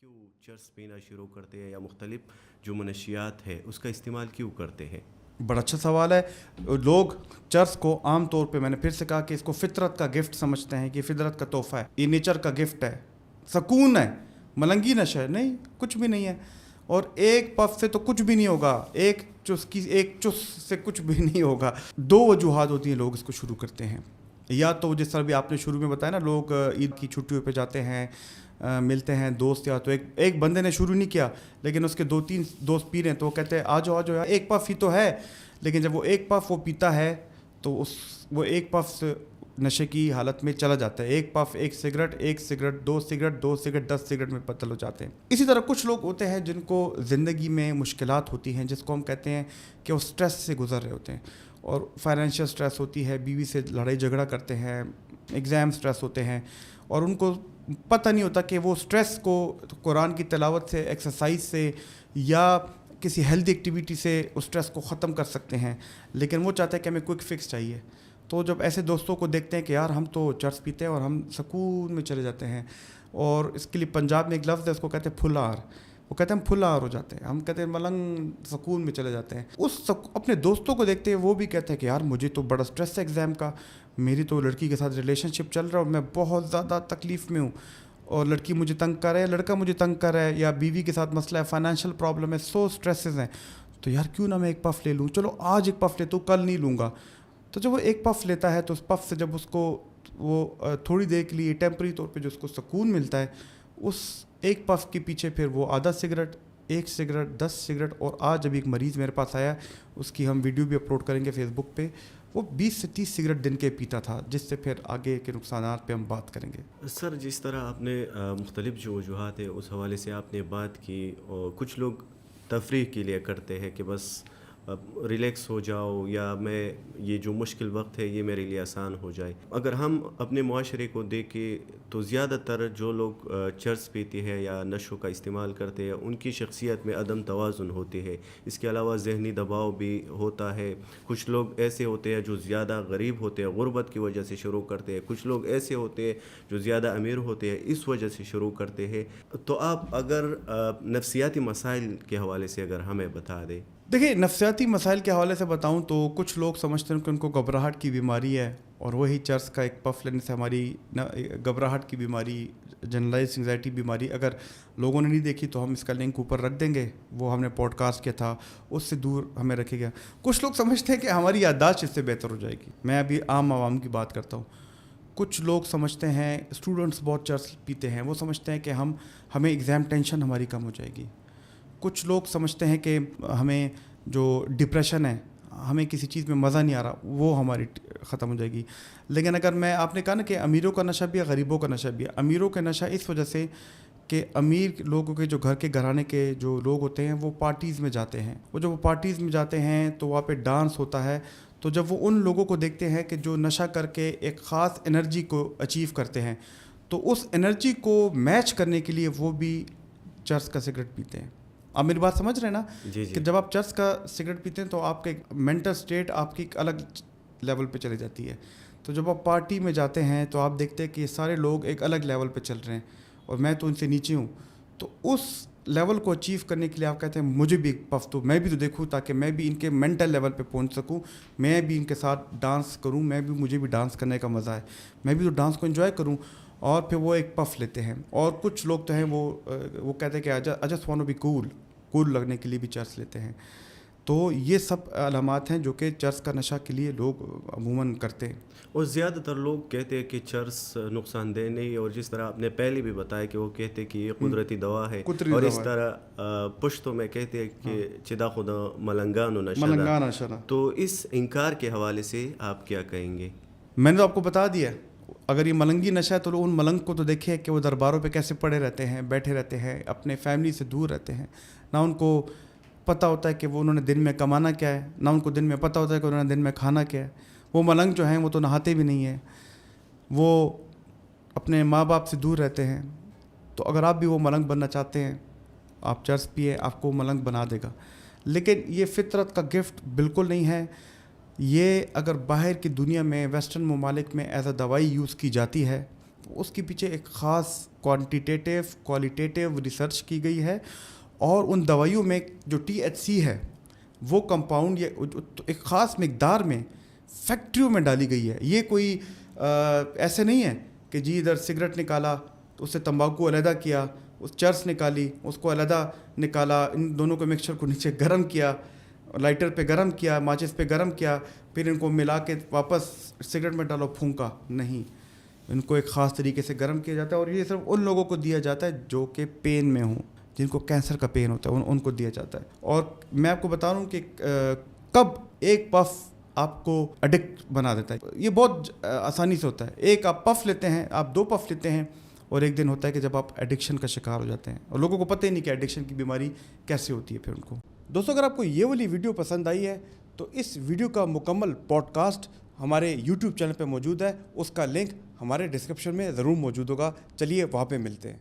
کیوں چرس پینا شروع کرتے ہیں یا مختلف جو منشیات ہے اس کا استعمال کیوں کرتے ہیں؟ بڑا اچھا سوال ہے. لوگ چرس کو عام طور پہ میں نے پھر سے کہا کہ اس کو فطرت کا گفٹ سمجھتے ہیں کہ یہ فطرت کا تحفہ ہے, یہ نیچر کا گفٹ ہے, سکون ہے, ملنگی نشہ ہے. نہیں, کچھ بھی نہیں ہے. اور ایک پف سے تو کچھ بھی نہیں ہوگا, ایک چس سے کچھ بھی نہیں ہوگا. دو وجوہات ہوتی ہیں لوگ اس کو شروع کرتے ہیں. یا تو جس طرح بھی آپ نے شروع میں بتایا نا, لوگ عید کی چھٹیوں پہ جاتے ہیں, ملتے ہیں دوست, یا تو ایک بندے نے شروع نہیں کیا لیکن اس کے 2-3 دوست پی رہے ہیں تو وہ کہتے ہیں آ جاؤ یار, ایک پف ہی تو ہے. لیکن جب وہ ایک پف وہ پیتا ہے تو وہ ایک پف نشے کی حالت میں چلا جاتا ہے. ایک پف, ایک سگریٹ, 2 سگریٹ, 10 سگریٹ میں بدل ہو جاتے ہیں. اسی طرح کچھ لوگ ہوتے ہیں جن کو زندگی میں مشکلات ہوتی ہیں, جس کو ہم کہتے ہیں کہ وہ سٹریس سے گزر رہے ہوتے ہیں, اور فائنینشیل سٹریس ہوتی ہے, بیوی سے لڑائی جھگڑا کرتے ہیں, ایگزام سٹریس ہوتے ہیں, اور ان کو پتہ نہیں ہوتا کہ وہ سٹریس کو قرآن کی تلاوت سے, ایکسرسائز سے, یا کسی ہیلدی ایکٹیویٹی سے اس سٹریس کو ختم کر سکتے ہیں. لیکن وہ چاہتے ہیں کہ ہمیں کوئک فکس چاہیے. تو جب ایسے دوستوں کو دیکھتے ہیں کہ یار ہم تو چرس پیتے ہیں اور ہم سکون میں چلے جاتے ہیں, اور اس کے لیے پنجاب میں ایک لفظ ہے, اس کو کہتے ہیں پھلار. وہ کہتے ہیں ہم پھلار ہو جاتے ہیں, ہم کہتے ہیں ملنگ سکون میں چلے جاتے ہیں. اپنے دوستوں کو دیکھتے ہیں, وہ بھی کہتے ہیں کہ یار مجھے تو بڑا سٹریس ہے ایگزام کا, میری تو لڑکی کے ساتھ ریلیشن شپ چل رہا ہے اور میں بہت زیادہ تکلیف میں ہوں, اور لڑکی مجھے تنگ کر رہا ہے, لڑکا مجھے تنگ کر رہا ہے, یا بیوی کے ساتھ مسئلہ ہے, فائنینشیل پرابلم ہے, سٹریسز ہیں. تو یار کیوں نہ میں ایک پف لے لوں, چلو آج ایک پف لیتا ہوں, کل نہیں لوں گا. تو جب وہ ایک پف لیتا ہے تو اس پف سے جب اس کو وہ تھوڑی دیر کے لیے ٹیمپری طور پہ جو اس کو سکون ملتا ہے, اس ایک پف کے پیچھے پھر وہ آدھا سگریٹ, 1 سگریٹ, 10 سگریٹ, اور آج جب ایک مریض میرے پاس آیا, اس کی ہم ویڈیو بھی اپلوڈ کریں گے فیس بک پہ, وہ 20 سے 30 سگریٹ دن کے پیتا تھا, جس سے پھر آگے کے نقصانات پہ ہم بات کریں گے. سر, جس طرح آپ نے مختلف جو وجوہات ہیں اس حوالے سے آپ نے بات کی, اور کچھ لوگ تفریح کے لیے کرتے ہیں کہ بس ریلیکس ہو جاؤ, یا میں یہ جو مشکل وقت ہے یہ میرے لیے آسان ہو جائے. اگر ہم اپنے معاشرے کو دیکھیں تو زیادہ تر جو لوگ چرس پیتے ہیں یا نشوں کا استعمال کرتے ہیں, ان کی شخصیت میں عدم توازن ہوتی ہے. اس کے علاوہ ذہنی دباؤ بھی ہوتا ہے. کچھ لوگ ایسے ہوتے ہیں جو زیادہ غریب ہوتے ہیں, غربت کی وجہ سے شروع کرتے ہیں. کچھ لوگ ایسے ہوتے ہیں جو زیادہ امیر ہوتے ہیں, اس وجہ سے شروع کرتے ہیں. تو آپ اگر نفسیاتی مسائل کے حوالے سے اگر ہمیں بتا دیں. دیکھیے, نفسیاتی مسائل کے حوالے سے بتاؤں تو کچھ لوگ سمجھتے ہیں کہ ان کو گھبراہٹ کی بیماری ہے, اور وہی چرس کا ایک پف لینے سے ہماری گھبراہٹ کی بیماری, جنرلائز انگزائٹی بیماری, اگر لوگوں نے نہیں دیکھی تو ہم اس کا لنک اوپر رکھ دیں گے, وہ ہم نے پوڈ کاسٹ کیا تھا, اس سے دور ہمیں رکھے گا. کچھ لوگ سمجھتے ہیں کہ ہماری یادداشت اس سے بہتر ہو جائے گی. میں ابھی عام عوام کی بات کرتا ہوں. کچھ لوگ سمجھتے ہیں, اسٹوڈنٹس بہت چرس پیتے ہیں, وہ سمجھتے ہیں کہ ہمیں ایگزام ٹینشن ہماری کم ہو جائے گی. کچھ لوگ سمجھتے ہیں کہ ہمیں جو ڈپریشن ہے, ہمیں کسی چیز میں مزہ نہیں آ رہا, وہ ہماری ختم ہو جائے گی. لیکن اگر میں, آپ نے کہا نا کہ امیروں کا نشہ بھی ہے, غریبوں کا نشہ بھی ہے. امیروں کا نشہ اس وجہ سے کہ امیر لوگوں کے جو گھر کے گھرانے کے جو لوگ ہوتے ہیں وہ پارٹیز میں جاتے ہیں, وہ جب وہ پارٹیز میں جاتے ہیں تو وہاں پہ ڈانس ہوتا ہے, تو جب وہ ان لوگوں کو دیکھتے ہیں کہ جو نشہ کر کے ایک خاص انرجی کو اچیو کرتے ہیں, تو اس انرجی کو میچ کرنے کے لیے وہ بھی چرس کا سگریٹ پیتے ہیں. آپ میری بات سمجھ رہے ہیں نا؟ جی. کہ جب آپ چرس کا سگریٹ پیتے ہیں تو آپ کے مینٹل سٹیٹ آپ کی ایک الگ لیول پہ چلی جاتی ہے. تو جب آپ پارٹی میں جاتے ہیں تو آپ دیکھتے ہیں کہ یہ سارے لوگ ایک الگ لیول پہ چل رہے ہیں اور میں تو ان سے نیچے ہوں. تو اس لیول کو اچیو کرنے کے لیے آپ کہتے ہیں مجھے بھی ایک پف دو, میں بھی تو دیکھوں, تاکہ میں بھی ان کے مینٹل لیول پہ پہنچ سکوں, میں بھی ان کے ساتھ ڈانس کروں, مجھے بھی ڈانس کرنے کا مزہ ہے, میں بھی تو ڈانس کو انجوائے کروں. اور پھر وہ ایک پف لیتے ہیں. اور کچھ لوگ تو ہیں وہ کہتے ہیں کہ I just want to be کول لگنے کے لیے بھی چرس لیتے ہیں. تو یہ سب علامات ہیں جو کہ چرس کا نشہ کے لیے لوگ عموماً کرتے ہیں. اور زیادہ تر لوگ کہتے ہیں کہ چرس نقصان دہ نہیں, اور جس طرح آپ نے پہلے بھی بتایا کہ وہ کہتے ہیں کہ یہ قدرتی دوا ہے, اور اس طرح پشتوں میں کہتے ہیں کہ چدا خدا ملنگانو نشہ. تو اس انکار کے حوالے سے آپ کیا کہیں گے؟ میں نے تو آپ کو بتا دیا, اگر یہ ملنگی نشہ ہے تو ان ملنگ کو تو دیکھیں کہ وہ درباروں پہ کیسے پڑے رہتے ہیں, بیٹھے رہتے ہیں, اپنے فیملی سے دور رہتے ہیں. نہ ان کو پتہ ہوتا ہے کہ وہ انہوں نے دن میں کمانا کیا ہے, نہ ان کو دن میں پتہ ہوتا ہے کہ انہوں نے دن میں کھانا کیا ہے. وہ ملنگ جو ہیں وہ تو نہاتے بھی نہیں ہیں, وہ اپنے ماں باپ سے دور رہتے ہیں. تو اگر آپ بھی وہ ملنگ بننا چاہتے ہیں, آپ چرس پیے, آپ کو ملنگ بنا دے گا. لیکن یہ فطرت کا گفٹ بالکل نہیں ہے. یہ اگر باہر کی دنیا میں ویسٹرن ممالک میں ایز اے دوائی یوز کی جاتی ہے اس کے پیچھے ایک خاص کوانٹیٹیو کوالیٹیٹیو ریسرچ کی گئی ہے, اور ان دوائیوں میں جو THC ہے وہ کمپاؤنڈ ایک خاص مقدار میں فیکٹریوں میں ڈالی گئی ہے. یہ کوئی ایسے نہیں ہے کہ جی ادھر سگریٹ نکالا تو اس سے تمباکو علیحدہ کیا, اس چرس نکالی اس کو علیحدہ نکالا, ان دونوں کو مکسچر کو نیچے گرم کیا, لائٹر پہ گرم کیا, ماچس پہ گرم کیا, پھر ان کو ملا کے واپس سگریٹ میں ڈالو پھونکا. نہیں, ان کو ایک خاص طریقے سے گرم کیا جاتا ہے, اور یہ صرف ان لوگوں کو دیا جاتا ہے جو کہ پین میں ہوں, جن کو کینسر کا پین ہوتا ہے, ان کو دیا جاتا ہے. اور میں آپ کو بتا رہا ہوں کہ کب ایک پف آپ کو ایڈکٹ بنا دیتا ہے. یہ بہت آسانی سے ہوتا ہے. ایک آپ پف لیتے ہیں, آپ 2 پف لیتے ہیں, اور ایک دن ہوتا ہے کہ جب آپ ایڈکشن کا شکار ہو جاتے ہیں, اور لوگوں کو پتہ ہی نہیں کہ ایڈکشن کی بیماری کیسے ہوتی ہے پھر ان کو. دوستوں, اگر آپ کو یہ والی ویڈیو پسند آئی ہے تو اس ویڈیو کا مکمل پوڈ کاسٹ ہمارے YouTube چینل پہ موجود ہے, اس کا لنک ہمارے ڈسکرپشن میں ضرور موجود ہوگا. چلیے وہاں پہ ملتے ہیں.